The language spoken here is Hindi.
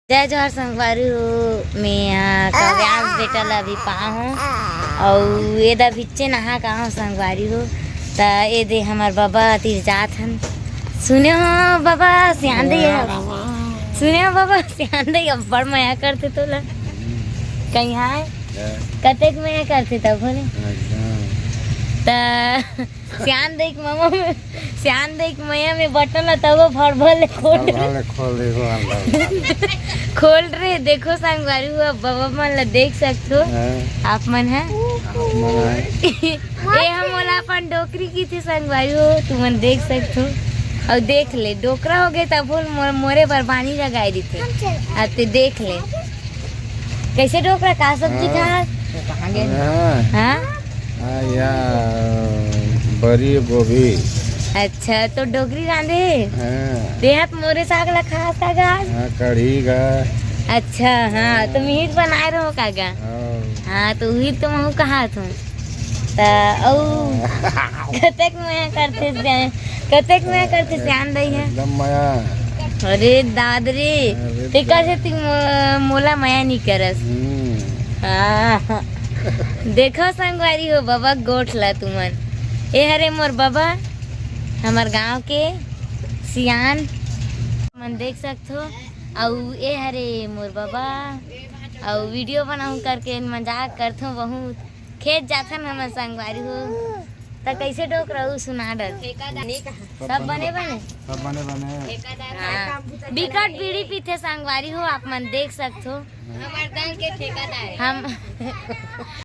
जय जोहर संगवारी हो। मैं यहाँ काव्यांश बेटा ला अभी पाँ हूँ और ये दा बिच्चे नहा कहाँ संगवारी हो ता ये दे हमार बाबा तीर जात हन। सुने हो बाबा सियान दे सुने हो बाबा सियान दे बड़ मया करते तो ला कहीं हाय कतेक मया करते तब बोले ता सियान देख मामा में सियान देख मया में बटन ला तब भर भर खोल रहे देखो संगवारी हुआ बाबा मन ला देख सकते हो आप मन है ये हम मोला अपन डोकरी की थी संगवारी हो तुम मन देख सकते हो और देख ले डोकरा हो गए तब बोल मोरे पर पानी लगाई दी थे आते देख ले कैसे डोकरा का सब्जी खा कहाँ गए हाँ बड़ी गोभी। अच्छा तो डोगरी रांधे देहात मोरे साग ला खा कागा कढ़ी का। अच्छा हाँ तो मीट बनाए रहो कागा हाँ तो वही तो मैं कहा थू कतेक में करते ध्यान दई है अरे दादरे ते कैसे ती मोला माया नहीं करस हाँ देखो संगवारी हो बाबा गोठ ला तुमन ए हरे मोर बाबा हमार गांव के सियान मन देख सकते हो और ए हरे मोर बाबा और वीडियो बनाऊं करके मजाक करते हो बहुत खेत जाथन हमार संगवारी हो तो कैसे डोक रहू सुना डर सब बने हाँ बिकट बीड़ी पीते संगवारी हो आप मन देख सकते हो हम